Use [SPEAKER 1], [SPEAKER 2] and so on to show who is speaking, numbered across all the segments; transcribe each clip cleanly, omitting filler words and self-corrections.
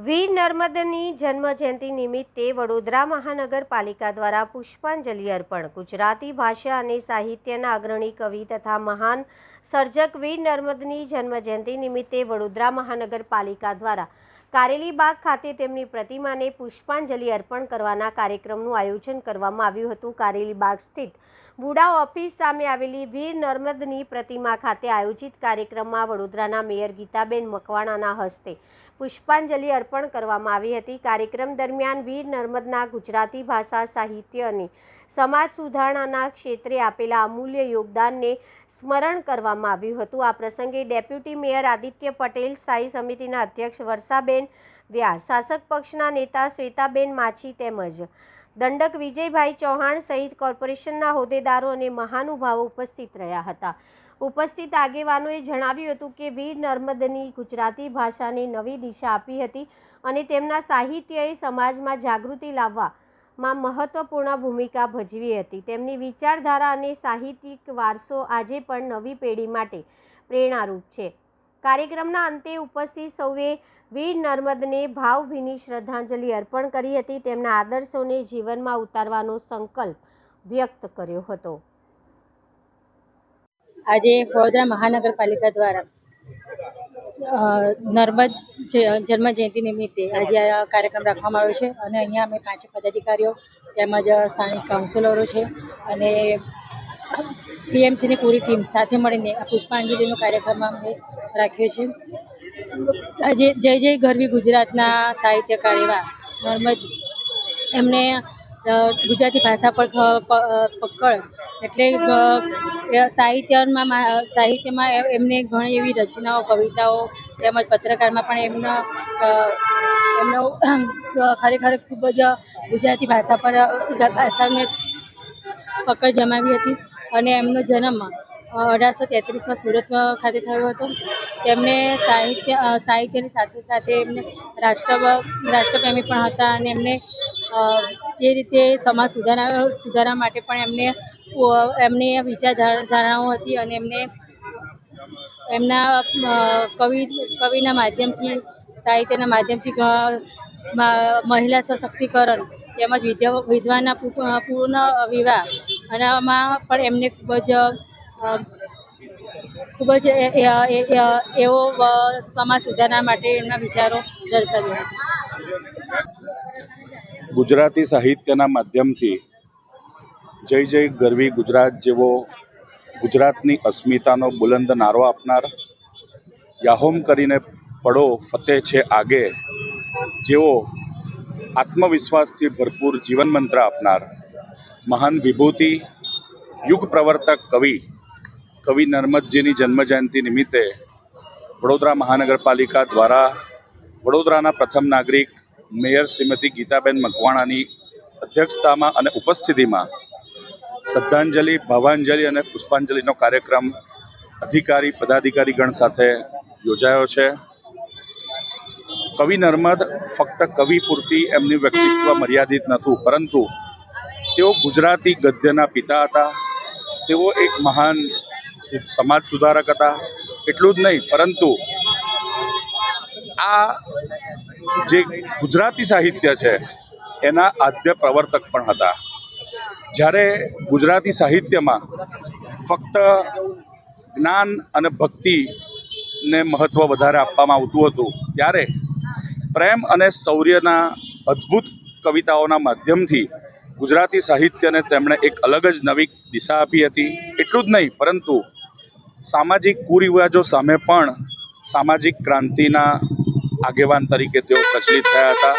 [SPEAKER 1] વીર નર્મદની જન્મજયંતિ નિમિત્તે વડોદરા મહાનગરપાલિકા દ્વારા પુષ્પાંજલિ અર્પણ। ગુજરાતી ભાષા અને સાહિત્યના અગ્રણી કવિ તથા મહાન સર્જક વીર નર્મદની જન્મજયંતિ નિમિત્તે વડોદરા મહાનગરપાલિકા દ્વારા કારેલીબાગ ખાતે તેમની પ્રતિમાને પુષ્પાંજલિ અર્પણ કરવાના કાર્યક્રમનું આયોજન કરવામાં આવ્યું હતું। કારેલીબાગ સ્થિત બુડા ઓફિસ સામે આવેલી વીર નર્મદની પ્રતિમા ખાતે આયોજિત કાર્યક્રમમાં વડોદરાના મેયર ગીતાબેન મકવાણાના હસ્તે પુષ્પાંજલિ અર્પણ કરવામાં આવી હતી। કાર્યક્રમ દરમિયાન વીર નર્મદના ગુજરાતી ભાષા સાહિત્ય અને સમાજ સુધારણાના ક્ષેત્રે આપેલા અમૂલ્ય યોગદાનને સ્મરણ કરવામાં આવ્યું હતું। આ પ્રસંગે ડેપ્યુટી મેયર આદિત્ય પટેલ, સ્થાયી સમિતિના અધ્યક્ષ વર્ષાબેન વ્યાસ, શાસક પક્ષના નેતા શ્વેતાબેન માછી તેમજ દંડક વિજયભાઈ ચૌહાણ સહિત કોર્પોરેશનના હોદ્દેદારો અને મહાનુભાવો ઉપસ્થિત રહ્યા હતા। ઉપસ્થિત આગેવાનોએ જણાવ્યું હતું કે વીર નર્મદની ગુજરાતી ભાષાને નવી દિશા આપી હતી અને તેમના સાહિત્યએ સમાજમાં જાગૃતિ લાવવામાં મહત્વપૂર્ણ ભૂમિકા ભજવી હતી। તેમની વિચારધારા અને સાહિત્યિક વારસો આજે પણ નવી પેઢી માટે પ્રેરણારૂપ છે। કાર્યક્રમના અંતે ઉપસ્થિત સૌએ વીર નર્મદને ભાવભીની શ્રદ્ધાંજલિ અર્પણ કરી હતી। તેમના આદર્શોને જીવનમાં ઉતારવાનો સંકલ્પ વ્યક્ત કર્યો હતો।
[SPEAKER 2] આજે વડોદરા મહાનગરપાલિકા દ્વારા નર્મદ જન્મજયંતિ નિમિત્તે આજે આ કાર્યક્રમ રાખવામાં આવ્યો છે અને અહીંયા અમે 5 પદાધિકારીઓ તેમજ સ્થાનિક કાઉન્સિલરો છે અને પીએમસીની પૂરી ટીમ સાથે મળીને આ પુષ્પાંજલિનો કાર્યક્રમ અમે રાખ્યો છે। આજે જય જય ગરવી ગુજરાતના સાહિત્યકાર એવા નર્મદ એમને ગુજરાતી ભાષા પર પકડ એટલે સાહિત્યમાં એમને ઘણી એવી રચનાઓ, કવિતાઓ તેમજ પત્રકારમાં પણ એમનો ખરેખર ખૂબ જ ગુજરાતી ભાષાને પકડ જમાવી હતી અને એમનો જન્મ 1833માં સુરત ખાતે થયો હતો। તેમને સાહિત્યની સાથે સાથે એમને રાષ્ટ્રપ્રેમી પણ હતા અને એમને જે રીતે સમાજ સુધારા માટે પણ એમની વિચારધારણાઓ હતી અને એમના કવિના માધ્યમથી, સાહિત્યના માધ્યમથી મહિલા સશક્તિકરણ તેમજ વિધવાના પૂર્ણ વિવાહ અને આમાં પણ એમને ખૂબ જ એવો સમાજ સુધારણા માટે એમના વિચારો દર્શાવ્યા હતા।
[SPEAKER 3] ગુજરાતી સાહિત્યના માધ્યમથી જય જય ગરવી ગુજરાત જેવો ગુજરાતની અસ્મિતાનો બુલંદ નારો આપનાર, યાહોમ કરીને પડો ફતેહ છે આગે જેવો આત્મવિશ્વાસથી ભરપૂર જીવન મંત્ર આપનાર મહાન વિભૂતિ, યુગ પ્રવર્તક કવિ નર્મદજીની જન્મજયંતિ નિમિત્તે વડોદરા મહાનગરપાલિકા દ્વારા વડોદરાના પ્રથમ નાગરિક મેયર શ્રીમતી ગીતાબેન મકવાણાની અધ્યક્ષતામાં અને ઉપસ્થિતિમાં શ્રદ્ધાંજલિ, ભાવાંજલિ અને પુષ્પાંજલિનો કાર્યક્રમ અધિકારી પદાધિકારીગણ સાથે યોજાયો છે। કવિ નર્મદ ફક્ત કવિ પૂરતી એમની વ્યક્તિત્વ મર્યાદિત નહોતું, પરંતુ તેઓ ગુજરાતી ગદ્યના પિતા હતા। તેઓ એક મહાન સમાજ સુધારક હતા। એટલું જ નહીં, પરંતુ આ જે ગુજરાતી સાહિત્ય છે એના આદ્ય પ્રવર્તક પણ હતા। જ્યારે ગુજરાતી સાહિત્યમાં ફક્ત જ્ઞાન અને ભક્તિને મહત્ત્વ વધારે આપવામાં આવતું હતું, ત્યારે પ્રેમ અને શૌર્યના અદ્ભુત કવિતાઓના માધ્યમથી ગુજરાતી સાહિત્યને તેમણે એક અલગ જ નવી દિશા આપી હતી। એટલું જ નહીં, પરંતુ સામાજિક કુરિવાજો સામે પણ સામાજિક ક્રાંતિના આગેવાન તરીકે તેઓ પ્રચલિત થયા હતા।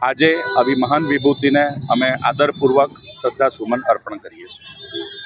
[SPEAKER 3] આજે આવી મહાન વિભૂતિને અમે આદરપૂર્વક શ્રદ્ધાસુમન અર્પણ કરીએ છીએ।